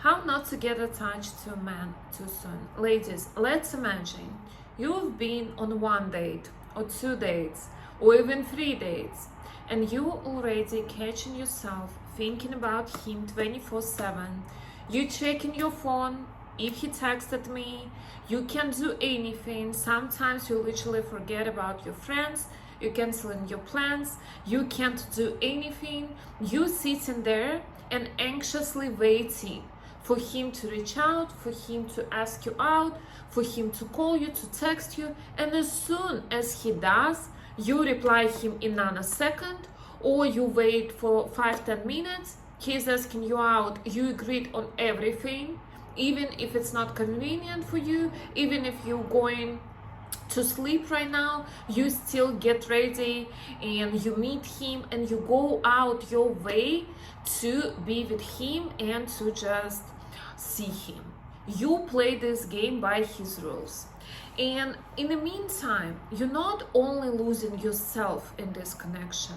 How not to get attached to a man too soon. Ladies, let's imagine you've been on one date or two dates or even 3 dates, and you already catching yourself thinking about him 24/7. You checking your phone. If he texted me, you can't do anything. Sometimes you literally forget about your friends. You canceling your plans. You can't do anything. You sitting there and anxiously waiting for him to reach out, for him to ask you out, for him to call you, to text you. And as soon as he does, you reply him in nanosecond, or you wait for 5-10 minutes. He's asking you out, you agreed on everything, even if it's not convenient for you, even if you're going to sleep right now, you still get ready and you meet him and you go out your way to be with him and to just see him. You play this game by his rules. And in the meantime, you're not only losing yourself in this connection,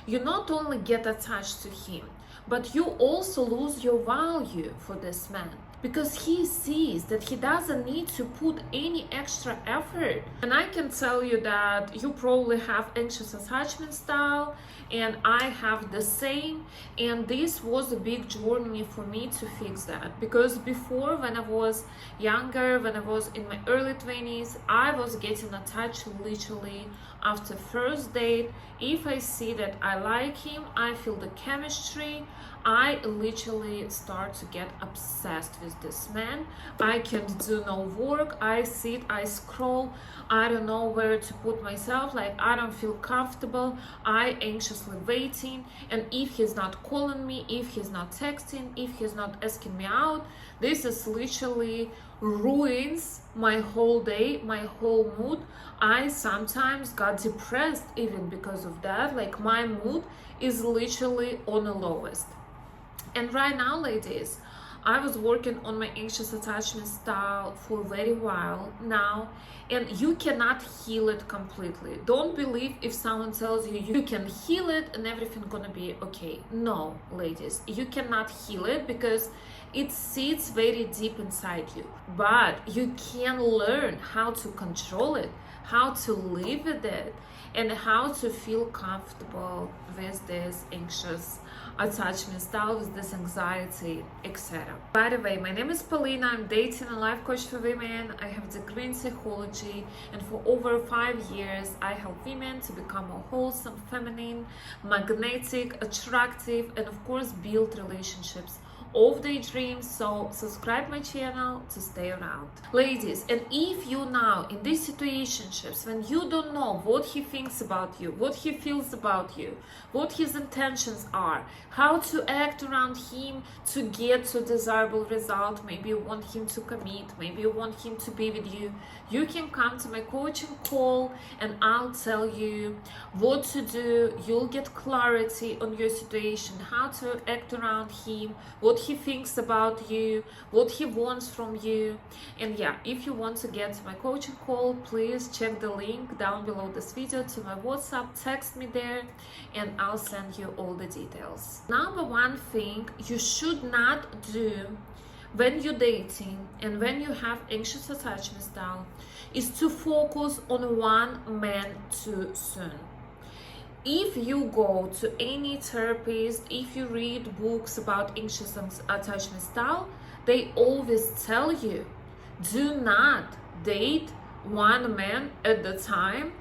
you not only get attached to him, but you also lose your value for this man, because he sees that he doesn't need to put any extra effort. And I can tell you that you probably have anxious attachment style, and I have the same, and this was a big journey for me to fix that, because before, when I was younger, when I was in my early 20s, I was getting attached literally after first date. If I see that I like him, I feel the chemistry, I literally start to get obsessed with this man. I can do no work. I sit, I scroll. I don't know where to put myself. Like, I don't feel comfortable. I anxiously waiting. And if he's not calling me, if he's not texting, if he's not asking me out, this is literally ruins my whole day, my whole mood. I sometimes got depressed even because of that. Like, my mood is literally on the lowest. And right now, ladies, I was working on my anxious attachment style for a very while now, and you cannot heal it completely. Don't believe if someone tells you you can heal it and everything gonna be okay. No, ladies, you cannot heal it because it sits very deep inside you. But you can learn how to control it, how to live with it, and how to feel comfortable with this anxious attachment style, with this anxiety, etc. By the way, my name is Paulina. I'm dating and life coach for women. I have a degree in psychology, and for over 5 years I help women to become more wholesome, feminine, magnetic, attractive, and of course build relationships of their dreams. So subscribe my channel to stay around, ladies. And if you now in these situationships when you don't know what he thinks about you, what he feels about you, what his intentions are, how to act around him to get to a desirable result, maybe you want him to commit, maybe you want him to be with you, you can come to my coaching call and I'll tell you what to do. You'll get clarity on your situation, how to act around him, what he thinks about you, what he wants from you. And yeah, if you want to get to my coaching call, please check the link down below this video to my WhatsApp, text me there and I'll send you all the details. Number one thing you should not do when you're dating and when you have anxious attachment style is to focus on one man too soon. If you go to any therapist, if you read books about anxious attachment style, they always tell you, do not date one man at the time,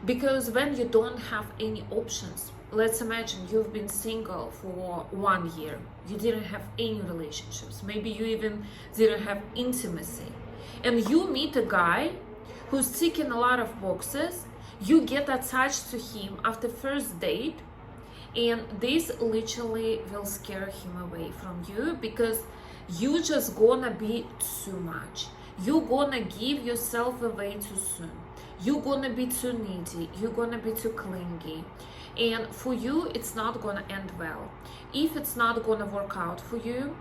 because when you don't have any options, let's imagine you've been single for 1 year, you didn't have any relationships, maybe you even didn't have intimacy, and you meet a guy who's ticking a lot of boxes. You get attached to him after first date, and this literally will scare him away from you, because you just gonna be too much. You're gonna give yourself away too soon. You're gonna be too needy. You're gonna be too clingy. And for you, it's not gonna end well. If it's not gonna work out for you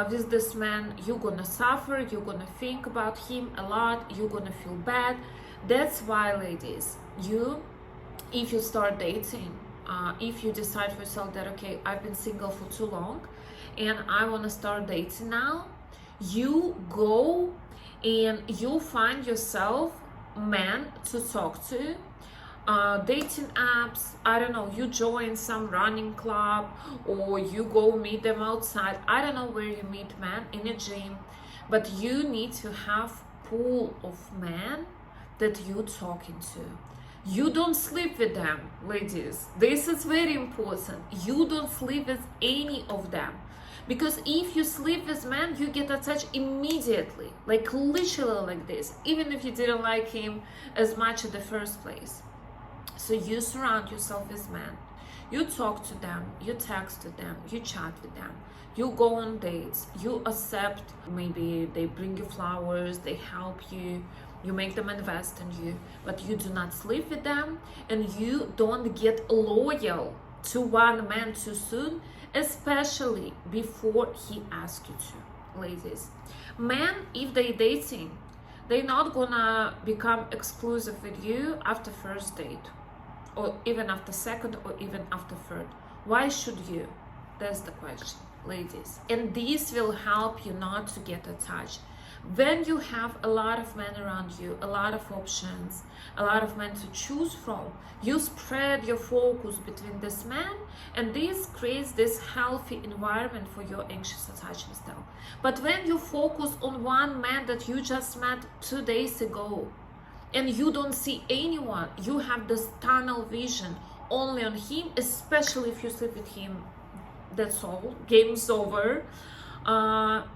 with this man, you're gonna suffer. You're gonna think about him a lot. You're gonna feel bad. That's why, ladies, if you start dating, if you decide for yourself that, okay, I've been single for too long and I want to start dating now, you go and you find yourself man to talk to, dating apps, I don't know, you join some running club or you go meet them outside. I don't know where you meet men, in a gym, but you need to have pool of men that you talking to. You don't sleep with them, ladies. This is very important. You don't sleep with any of them. Because if you sleep with men, you get attached immediately, like literally like this, even if you didn't like him as much in the first place. So you surround yourself with men. You talk to them, you text to them, you chat with them, you go on dates, you accept, maybe they bring you flowers, they help you, you make them invest in you, but you do not sleep with them, and you don't get loyal to one man too soon, especially before he asks you to. Ladies, men, if they dating, they're not gonna become exclusive with you after first date, or even after second, or even after third. Why should you? That's the question, ladies. And this will help you not to get attached. When you have a lot of men around you, a lot of options, a lot of men to choose from, you spread your focus between this man, and this creates this healthy environment for your anxious attachment style. But when you focus on one man that you just met 2 days ago, and you don't see anyone, you have this tunnel vision only on him, especially if you sleep with him, that's all, game's over.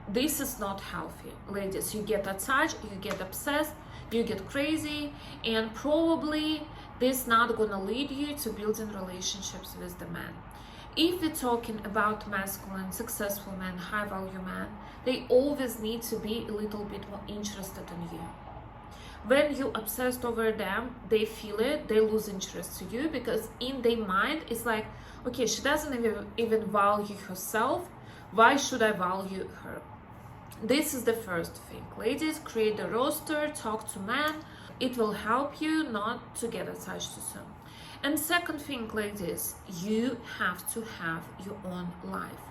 This is not healthy, ladies. You get attached, you get obsessed, you get crazy, and probably this is not gonna lead you to building relationships with the man. If we're talking about masculine, successful men, high value men, they always need to be a little bit more interested in you. When you obsessed over them, they feel it, they lose interest to you, because in their mind it's like, okay, she doesn't even value herself, why should I value her? This is the first thing. Ladies, create a roster, talk to men. It will help you not to get attached too soon. And second thing, ladies, you have to have your own life.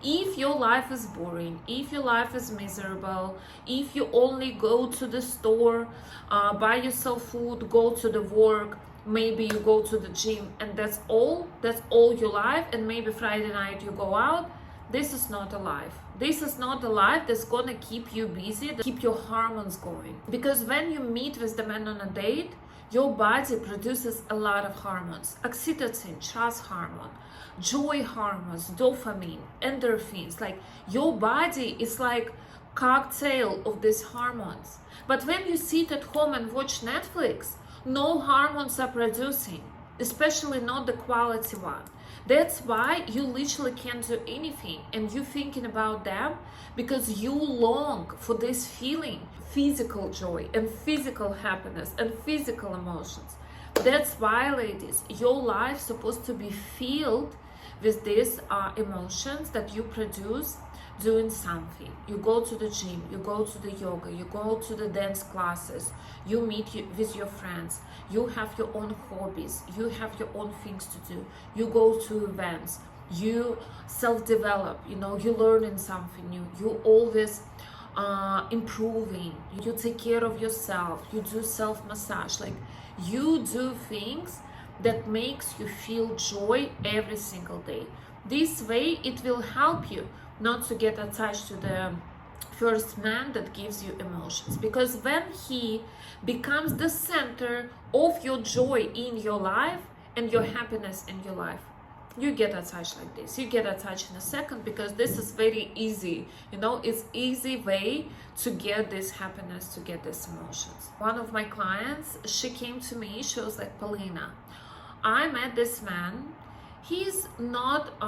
If your life is boring, if your life is miserable, if you only go to the store, buy yourself food, go to the work, maybe you go to the gym, and that's all your life, and maybe Friday night you go out, this is not a life. This is not a life that's gonna keep you busy, keep your hormones going. Because when you meet with the man on a date, your body produces a lot of hormones. Oxytocin, trust hormone, joy hormones, dopamine, endorphins. Like, your body is like cocktail of these hormones. But when you sit at home and watch Netflix, no hormones are producing, especially not the quality one. That's why you literally can't do anything, and you're thinking about them because you long for this feeling, physical joy and physical happiness and physical emotions. That's why, ladies, your life is supposed to be filled with these emotions that you produce doing something. You go to the gym, you go to the yoga, you go to the dance classes, you meet with your friends, you have your own hobbies, you have your own things to do, you go to events, you self-develop, you learning something new, you always improving, you take care of yourself, you do self-massage, like you do things that makes you feel joy every single day. This way it will help you not to get attached to the first man that gives you emotions, because when he becomes the center of your joy in your life and your happiness in your life, you get attached like this. You get attached in a second, because this is very easy, it's easy way to get this happiness, to get these emotions. One of my clients, she came to me, she was like, Paulina, I met this man, he's not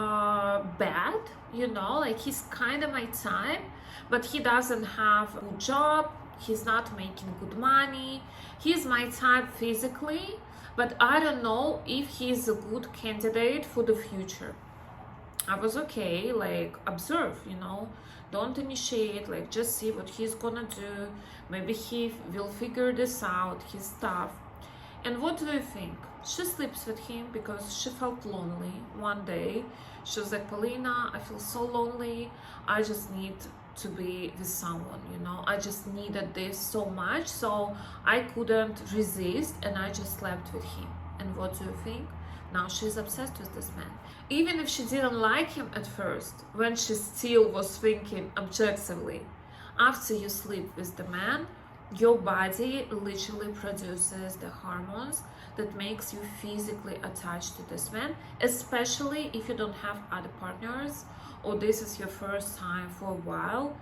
bad, like he's kind of my type, but he doesn't have a good job, he's not making good money, he's my type physically, but I don't know if he's a good candidate for the future. I was okay, like, observe, don't initiate, like, just see what he's gonna do, maybe he will figure this out, his stuff. And what do you think? She sleeps with him because she felt lonely one day. She was like, Polina, I feel so lonely. I just need to be with someone, you know. I just needed this so much, so I couldn't resist and I just slept with him. And what do you think? Now she's obsessed with this man. Even if she didn't like him at first, when she still was thinking objectively, after you sleep with the man, your body literally produces the hormones that makes you physically attached to this man, especially if you don't have other partners or this is your first time for a while.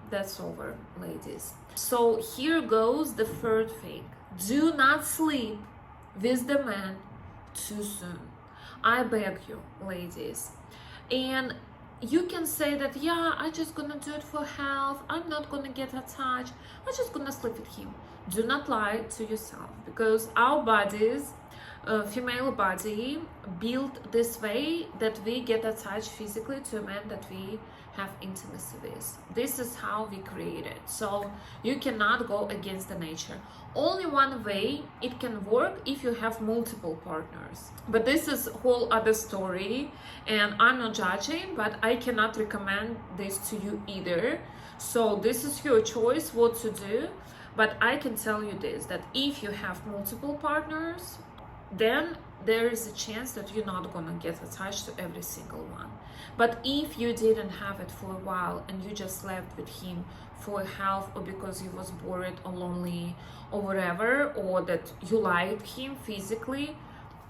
That's over, ladies. So here goes the third thing. Do not sleep with the man too soon. I beg you, ladies. And you can say that, yeah, I'm just gonna do it for health, I'm not gonna get attached, I'm just gonna sleep with him. Do not lie to yourself, because our bodies, female body, built this way that we get attached physically to a man that we have intimacy with. This is how we created. So you cannot go against the nature. Only one way it can work if you have multiple partners. But this is a whole other story, and I'm not judging, but I cannot recommend this to you either. So this is your choice what to do. But I can tell you this, that if you have multiple partners, then there is a chance that you're not gonna get attached to every single one. But if you didn't have it for a while and you just slept with him for health, or because he was bored or lonely or whatever, or that you liked him physically,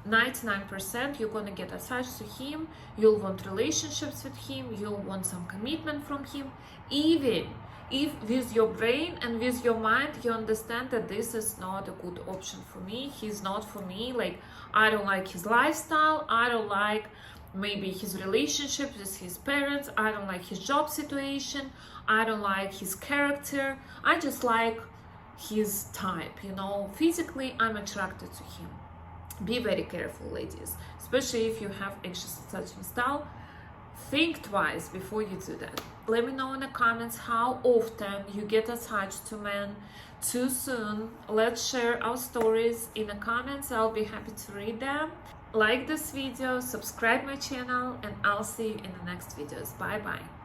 99% you're gonna get attached to him. You'll want relationships with him, you'll want some commitment from him, even if with your brain and with your mind you understand that this is not a good option for me, he's not for me, like I don't like his lifestyle, I don't like maybe his relationship with his parents, I don't like his job situation, I don't like his character, I just like his type, you know, physically I'm attracted to him. Be very careful, ladies, especially if you have anxious attachment style. Think twice before you do that. Let me know in the comments how often you get attached to men too soon. Let's share our stories in the comments. I'll be happy to read them. Like this video, subscribe my channel, and I'll see you in the next videos. Bye bye.